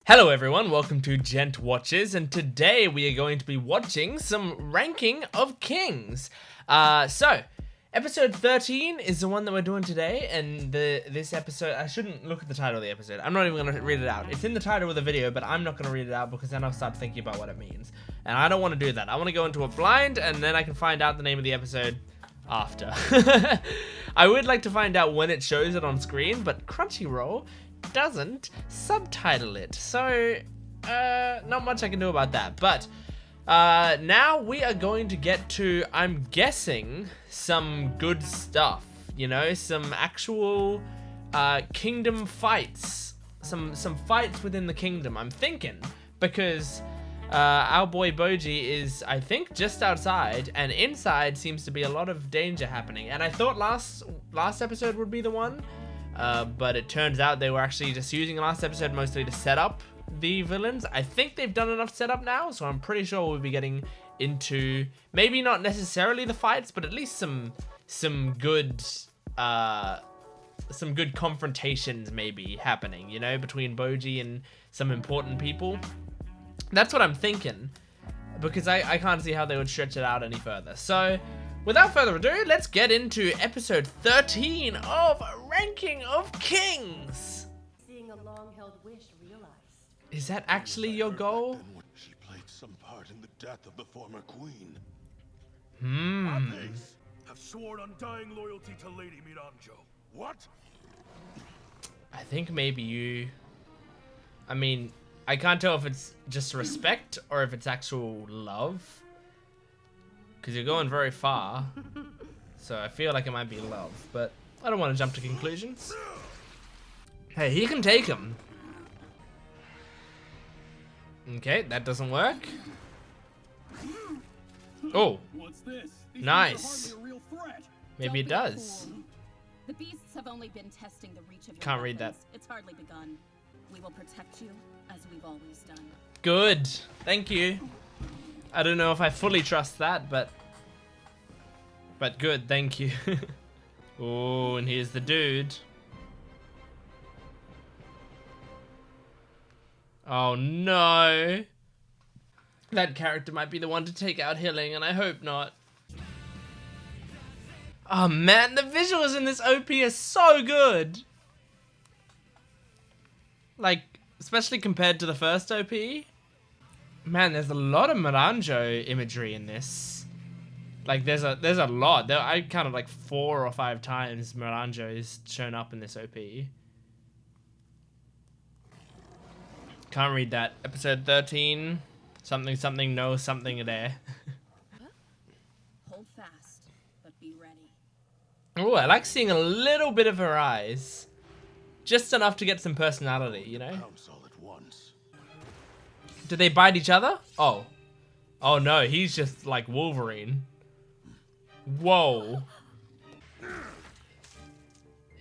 Hello everyone, welcome to Gent Watches, and today we are going to be watching some ranking of kings. So, episode 13 is the one that we're doing today, and this episode, I shouldn't look at the title of the episode. I'm not even going to read it out. It's in the title of the video, but I'm not going to read it out because then I'll start thinking about what it means. And I don't want to do that. I want to go into it blind, and then I can find out the name of the episode after. I would like to find out when it shows it on screen, but Crunchyroll doesn't subtitle it, so not much I can do about that. But now we are going to get to, I'm guessing, some good stuff, you know, some actual kingdom fights, some fights within the kingdom, I'm thinking, because our boy Boji is, I think, just outside, and inside seems to be a lot of danger happening. And I thought last episode would be the one, but it turns out they were actually just using the last episode mostly to set up the villains. I think they've done enough setup now, so I'm pretty sure we'll be getting into maybe not necessarily the fights, but at least some good confrontations maybe happening, you know, between Boji and some important people. That's what I'm thinking, because I can't see how they would stretch it out any further. So, without further ado, let's get into episode 13 of Ranking of Kings. Seeing a long-held wish realized. Is that actually your goal? She played some part in the death of the former queen. Apes have sworn undying loyalty to Lady Miranjo. What? I think maybe you... I mean, I can't tell if it's just respect or if it's actual love. Because you're going very far. So I feel like it might be love, but I don't want to jump to conclusions. Hey, he can take him. Okay, that doesn't work. Oh, What's this? These nice. things are hardly a real threat. Maybe it does. The beasts have only been testing the reach of your Can't read that. weapons. It's hardly begun. We will protect you as we've always done. Good. Thank you. I don't know if I fully trust that, but good, thank you. Oh, and here's the dude. Oh no. That character might be the one to take out Hilling, and I hope not. Oh man, the visuals in this OP are so good. Like, especially compared to the first OP. Man, there's a lot of Miranjo imagery in this. Like, there's a lot. I counted like 4 or 5 times Miranjo is shown up in this OP. Can't read that. Episode 13. Something, no something there. Hold fast, but be ready. Oh, I like seeing a little bit of her eyes. Just enough to get some personality, you know? Pounce all at once. Do they bite each other? Oh. Oh no, he's just like Wolverine. Whoa.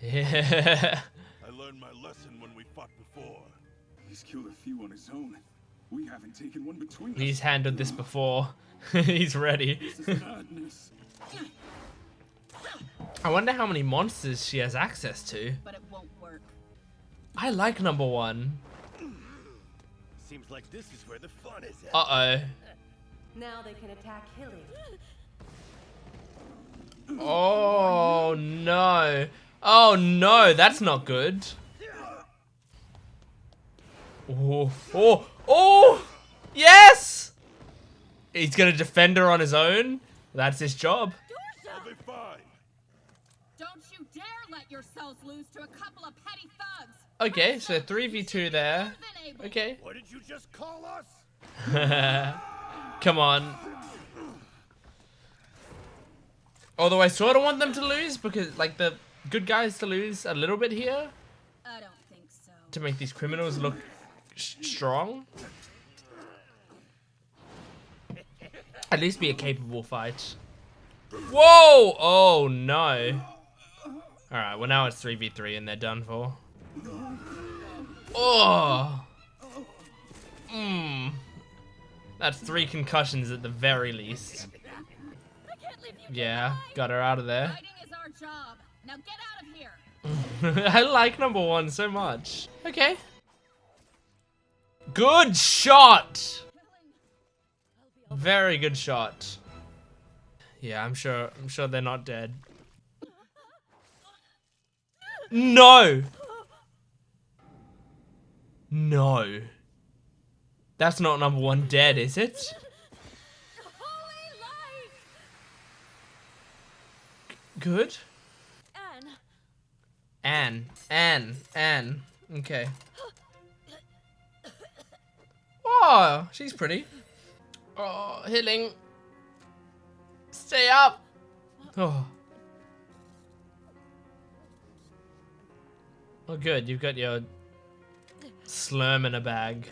Yeah. I learned my lesson when we fought before. He's killed a few on his own. We haven't taken one between us. He's handled this before. He's ready. This is madness. I wonder how many monsters she has access to. But it won't work. I like number 1. Seems like this is where the fun is at. Uh-oh. Now they can attack Hilly. Oh no. Oh no, that's not good. Oh, oh, oh! Yes! He's gonna defend her on his own. That's his job. I'll be fine. Don't you dare let yourselves lose to a couple of petty thugs. Okay, so 3v2 there. More than able. Okay. What did you just call us? Come on. Although I sort of want them to lose because, like, the good guys to lose a little bit here I don't think so. to make these criminals look strong. At least be a capable fight. Whoa! Oh no. Alright, well now it's 3v3 and they're done for. Oh! That's 3 concussions at the very least. I can't leave you Yeah, behind. got her out of there. Fighting is our job. Now get out of here. I like number 1 so much. Okay. Good shot. Very good shot. Yeah, I'm sure they're not dead. No. No. That's not number one dead, is it? Good. Anne. Okay. Oh, she's pretty. Oh, healing. Stay up. Oh. Oh, good. You've got your slurm in a bag.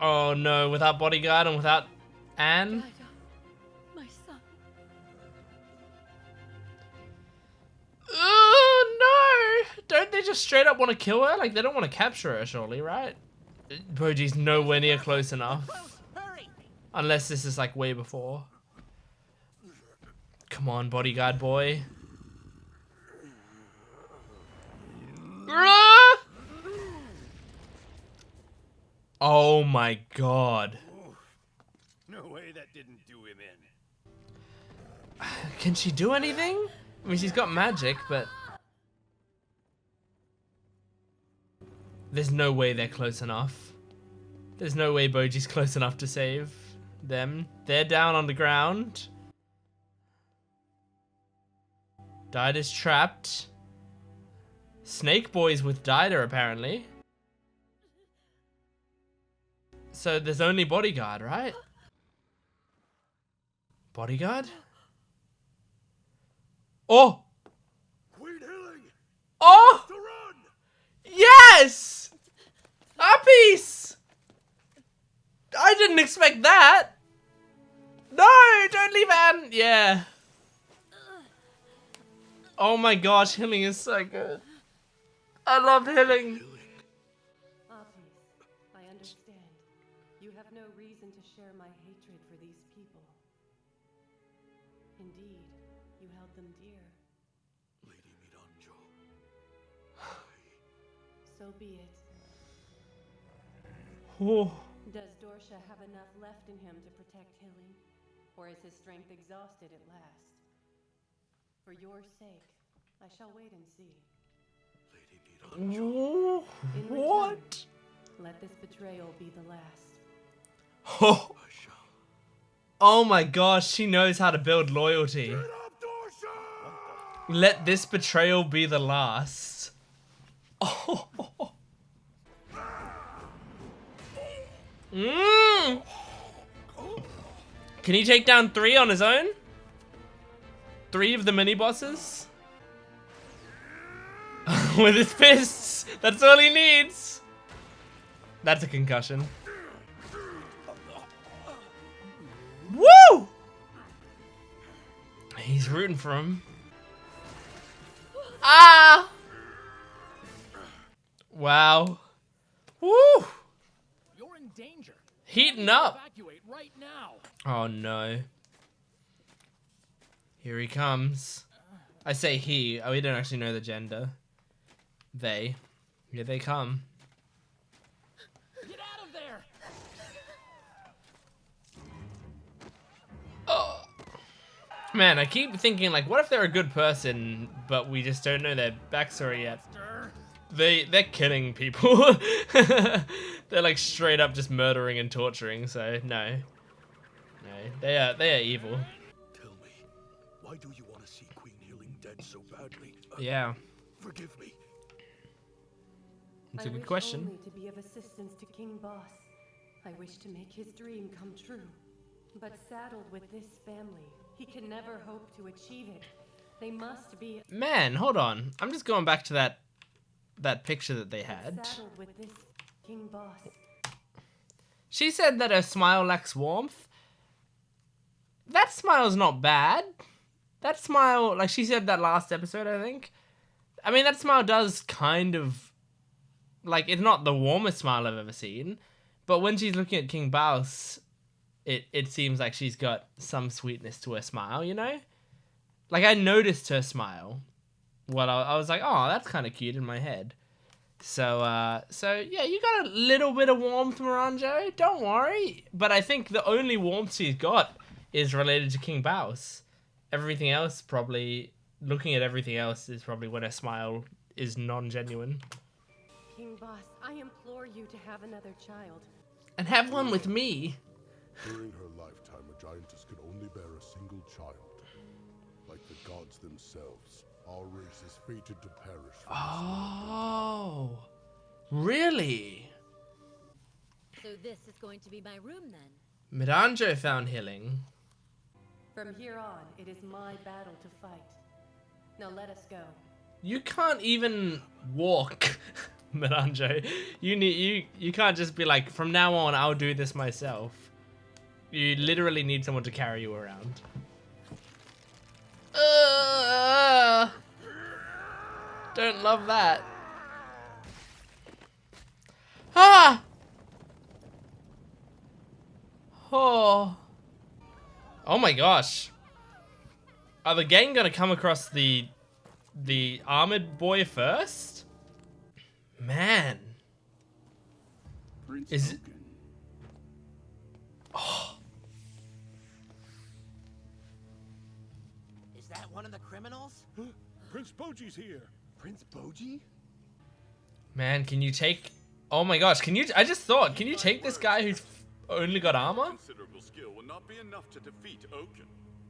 Oh no, without bodyguard and without Anne. My son. Oh no! Don't they just straight up want to kill her? Like, they don't want to capture her, surely, right? Boji's nowhere near close enough. Unless this is like way before. Come on, bodyguard boy. Oh my god. No way that didn't do him in. Can she do anything? I mean, she's got magic, but... There's no way they're close enough. There's no way Boji's close enough to save them. They're down on the ground. Dida's trapped. Snake Boy's with Dida, apparently. So there's only bodyguard, right? Bodyguard? Oh! Queen Healing! Oh! To run! Yes! A piece! I didn't expect that. No, don't leave Anne. Yeah. Oh my gosh, healing is so good. I love healing. Apis, I understand. You have no reason to share my hatred for these people. Indeed, you held them dear. Lady Miranjo. So be it. Oh. Does Dorsha have enough left in him to protect Hilly? Or is his strength exhausted at last? For your sake, I shall wait and see. Lady Miranjo. In return, What? let this betrayal be the last. Oh. Oh my gosh, she knows how to build loyalty. Get up, Dorsha! Let this betrayal be the last. Oh. Mm. Can he take down 3 on his own? 3 of the mini bosses? With his fists. That's all he needs. That's a concussion. Woo! He's rooting for him. Ah! Wow. Woo! You're in danger. Heating up. Evacuate right now. Oh no. Here he comes. I say he. Oh, we don't actually know the gender. They. Here they come. Get out of there. Oh. Man, I keep thinking, like, what if they're a good person, but we just don't know their backstory yet? They're killing people. They're like straight up just murdering and torturing, so no. No, they are evil. Tell me, why do you want to see Queen Healing dead so badly? Yeah, Forgive me. it's a I good wish question. only to be of assistance to King Boss. I wish to make his dream come true. But saddled with this family, he can never hope to achieve it. They must be Man, hold on. I'm just going back to that picture that they had. saddled with this King Boss. She said that her smile lacks warmth. That smile's not bad. That smile, like she said that last episode, I think. I mean, that smile does kind of, like, it's not the warmest smile I've ever seen. But when she's looking at King Baus, it seems like she's got some sweetness to her smile, you know? Like, I noticed her smile. Well, I was like, oh, that's kind of cute in my head. So yeah, you got a little bit of warmth, Miranjo. Don't worry. But I think the only warmth he's got is related to King Baus. Everything else, probably, looking at everything else, is probably when a smile is non-genuine. King Boss, I implore you to have another child. And have one with me. During her lifetime, a giantess could only bear a single child. Like the gods themselves, our race is fated to perish. Oh, really? So this is going to be my room then? Miranjo found healing. From here on, it is my battle to fight. Now let us go. You can't even walk, Miranjo. You can't just be like, from now on, I'll do this myself. You literally need someone to carry you around. Don't love that. Ah! Oh. Oh my gosh. Are the gang gonna come across the armored boy first? Man. Prince Is it? Oaken. Oh. Is that one of the criminals? Prince Boji's here. Prince Boji? Man, can you take... Oh my gosh, can you... I just thought, can you take this guy who's only got armor? Considerable skill will not be enough to defeat Oaken.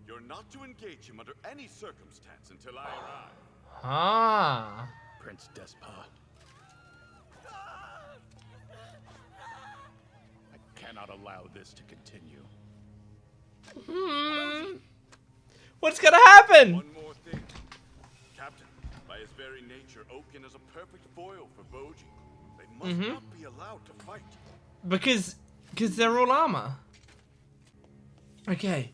You're not to engage him under any circumstance until I arrive. Ah. Prince Despot. I cannot allow this to continue. What's gonna happen? One more thing. Captain, by his very nature, Oaken is a perfect foil for Boji. They must not be allowed to fight. Because they're all armor. Okay.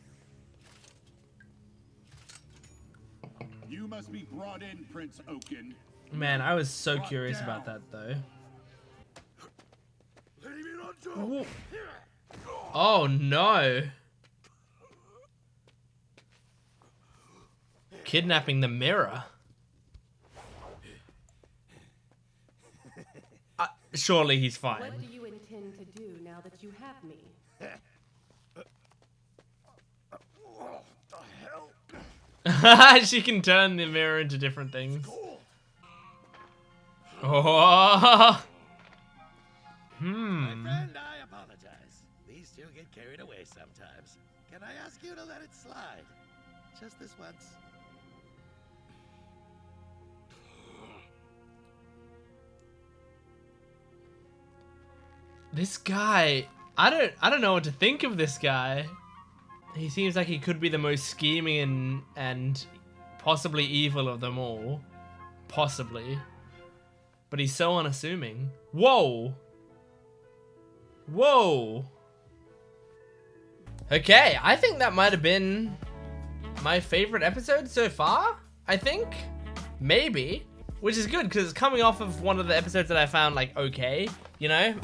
You must be brought in, Prince Oaken. Man, I was so curious about that though. Ooh. Oh no. Kidnapping the mirror. Surely he's fine. What do you intend to do now that you have me? She can turn the mirror into different things. Oh. My friend, I apologize. These two get carried away sometimes. Can I ask you to let it slide? Just this once. This guy, I don't know what to think of this guy. He seems like he could be the most scheming and possibly evil of them all. Possibly. But he's so unassuming. Whoa. Whoa. Okay, I think that might have been my favorite episode so far, I think. Maybe. Which is good, because it's coming off of one of the episodes that I found, like, okay, you know?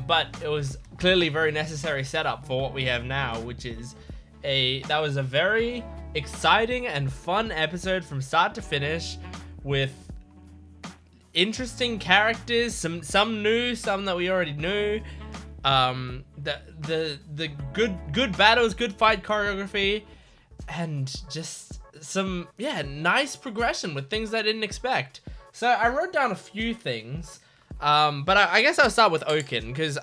But it was clearly very necessary setup for what we have now, which is that was a very exciting and fun episode from start to finish, with interesting characters, some new, some that we already knew. The good battles, good fight choreography, and just some, yeah, nice progression with things I didn't expect. So I wrote down a few things, but I guess I'll start with Oaken, because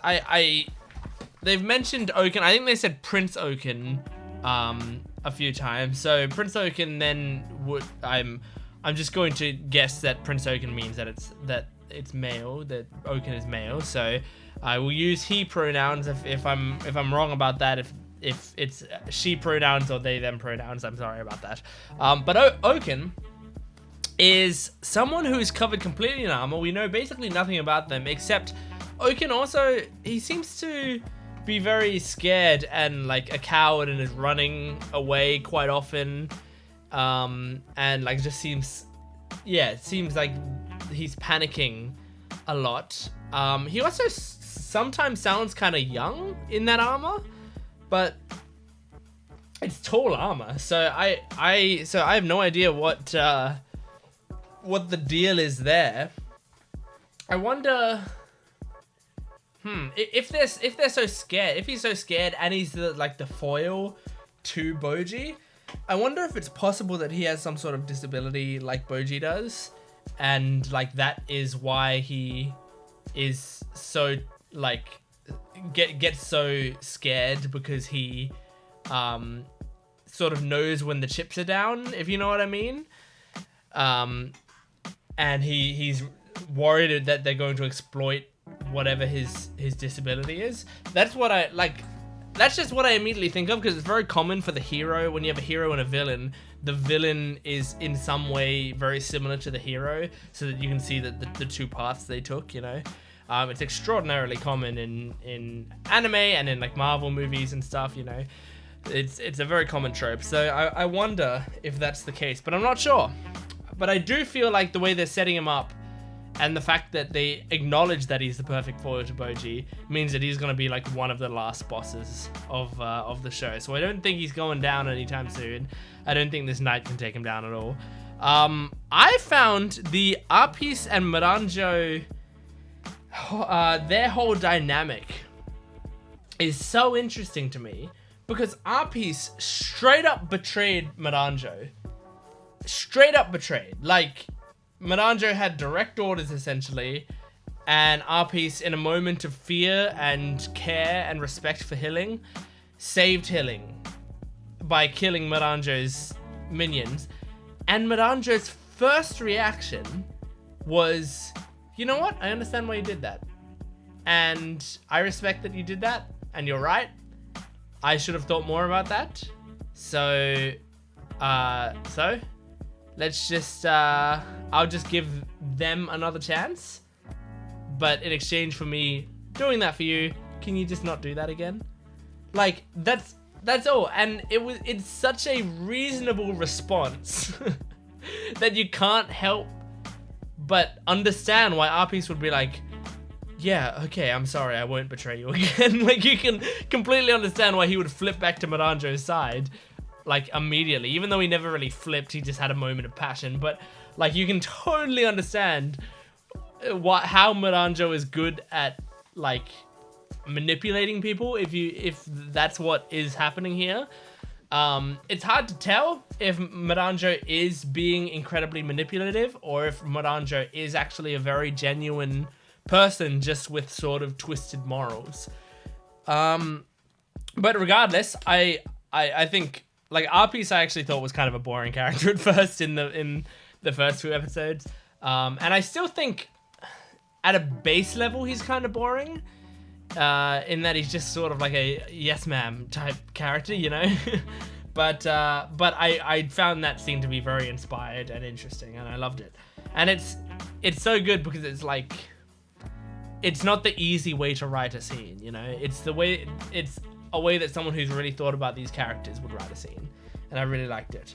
they've mentioned Oaken. I think they said Prince Oaken a few times. So Prince Oaken, then I'm just going to guess that Prince Oaken means that it's male, that Oaken is male. So I will use he pronouns if I'm wrong about that. If it's she pronouns or they them pronouns, I'm sorry about that. But Oaken is someone who is covered completely in armor. We know basically nothing about them, except Oaken also, he seems to be very scared and like a coward and is running away quite often. And like just seems, yeah, it seems like he's panicking a lot. He also sometimes sounds kind of young in that armor, but it's tall armor. So I have no idea what the deal is there. I wonder. If they're so scared, if he's so scared and he's the foil to Boji, I wonder if it's possible that he has some sort of disability like Boji does, and like that is why he is so like gets so scared, because he sort of knows when the chips are down, if you know what I mean. And he's worried that they're going to exploit whatever his disability is. That's what I like. That's just what I immediately think of, because it's very common for the hero, when you have a hero and a villain, the villain is in some way very similar to the hero, so that you can see that the two paths they took, you know. It's extraordinarily common in anime and in like Marvel movies and stuff, you know. It's a very common trope, so I wonder if that's the case, but I'm not sure. But I do feel like the way they're setting him up, and the fact that they acknowledge that he's the perfect foil to Boji, means that he's going to be like one of the last bosses of the show. So I don't think he's going down anytime soon. I don't think this knight can take him down at all. I found the Apis and Miranjo, their whole dynamic is so interesting to me, because Apis straight up betrayed Miranjo. Straight up betrayed. Like, Miranjo had direct orders, essentially, and Apis, in a moment of fear and care and respect for Hilling, saved Hilling by killing Miranjo's minions. And Miranjo's first reaction was, you know what? I understand why you did that. And I respect that you did that, and you're right. I should have thought more about that. So, let's just, I'll just give them another chance. But in exchange for me doing that for you, can you just not do that again? Like, that's all. And it's such a reasonable response that you can't help but understand why Apis would be like, yeah, okay, I'm sorry, I won't betray you again. Like, you can completely understand why he would flip back to Miranjo's side, like, immediately. Even though he never really flipped, he just had a moment of passion. But, like, you can totally understand how Miranjo is good at, like, manipulating people, if that's what is happening here. It's hard to tell if Miranjo is being incredibly manipulative, or if Miranjo is actually a very genuine person, just with sort of twisted morals. But regardless, I think, like, Apis I actually thought was kind of a boring character at first in the first few episodes. And I still think at a base level he's kind of boring, in that he's just sort of like a yes ma'am type character, you know. but I found that scene to be very inspired and interesting, and I loved it. And it's so good because it's like, it's not the easy way to write a scene, you know. It's a way that someone who's really thought about these characters would write a scene, and I really liked it.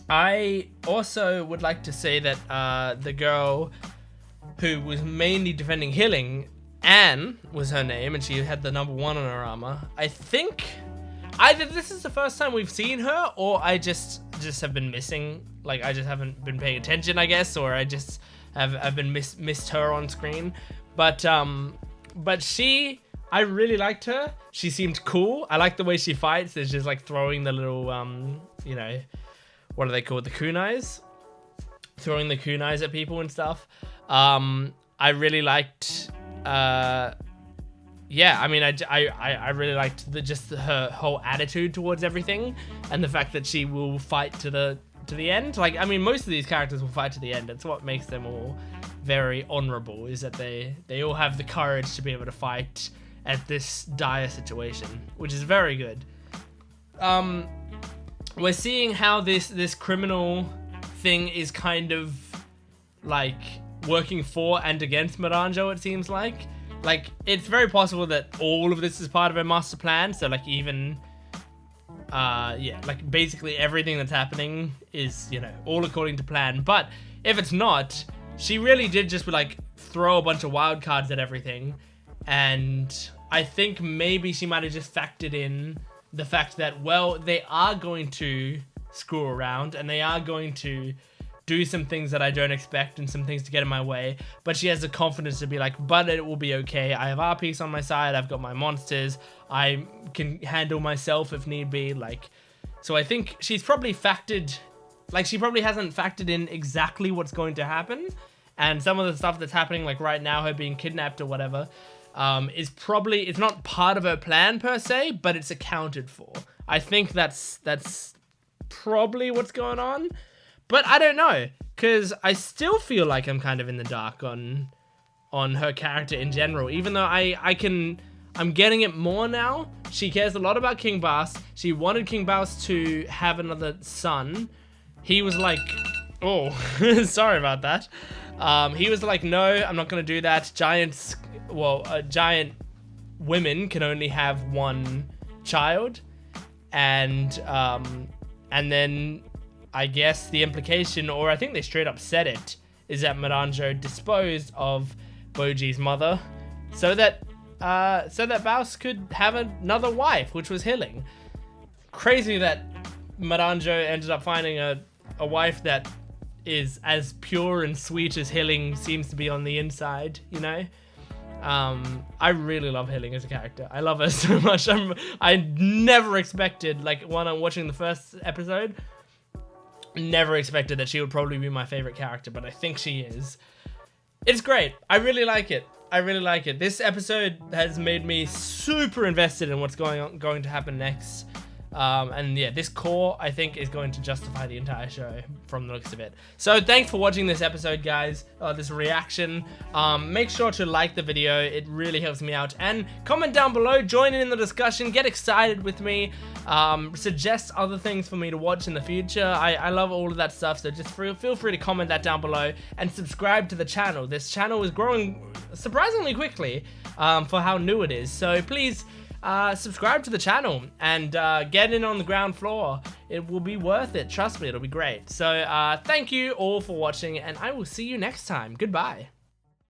I also would like to say that the girl who was mainly defending Hilling, Anne was her name, and she had the number 1 on her armor. I think either this is the first time we've seen her, or I just have been missing, like, I just haven't been paying attention, I guess, or I just have been missed her on screen. But she, I really liked her. She seemed cool. I like the way she fights. There's just like throwing the little you know, what are they called, the kunais, throwing the kunais at people and stuff. I really liked, yeah, I mean, I really liked her whole attitude towards everything, and the fact that she will fight to the end. Like, I mean, most of these characters will fight to the end. It's what makes them all very honorable, is that they all have the courage to be able to fight at this dire situation, which is very good. We're seeing how this criminal thing is kind of like working for and against Miranjo, it seems like. Like, it's very possible that all of this is part of her master plan, so like even yeah, like basically everything that's happening is, you know, all according to plan. But if it's not, she really did just like throw a bunch of wild cards at everything, and I think maybe she might have just factored in the fact that, well, they are going to screw around, and they are going to do some things that I don't expect and some things to get in my way, but she has the confidence to be like, but it will be okay. I have our piece on my side. I've got my monsters. I can handle myself if need be. Like, so I think she's probably factored, like she probably hasn't factored in exactly what's going to happen. And some of the stuff that's happening, like right now, her being kidnapped or whatever, is probably, it's not part of her plan per se, but it's accounted for. I think that's probably what's going on. But I don't know, because I still feel like I'm kind of in the dark on her character in general, even though I'm getting it more now. She cares a lot about King Bass. She wanted King Bass to have another son. He was like, oh, sorry about that. He was like, no, I'm not going to do that. Giant women can only have one child. And then I guess the implication, or I think they straight up said it, is that Miranjo disposed of Boji's mother so that Baus could have another wife, which was Hilling. Crazy that Miranjo ended up finding a wife that is as pure and sweet as Hilling seems to be on the inside, you know? I really love Hilling as a character. I love her so much. I never expected, like when I'm watching the first episode, never expected that she would probably be my favorite character, but I think she is. It's great. I really like it. I really like it. This episode has made me super invested in what's going to happen next. And yeah, this core, I think, is going to justify the entire show from the looks of it. So thanks for watching this episode, guys, this reaction. Make sure to like the video. It really helps me out. And comment down below, join in the discussion, get excited with me, suggest other things for me to watch in the future. I love all of that stuff, so just feel free to comment that down below and subscribe to the channel. This channel is growing surprisingly quickly for how new it is. So please, subscribe to the channel and get in on the ground floor. It will be worth it. Trust me, it'll be great. So thank you all for watching, and I will see you next time. Goodbye.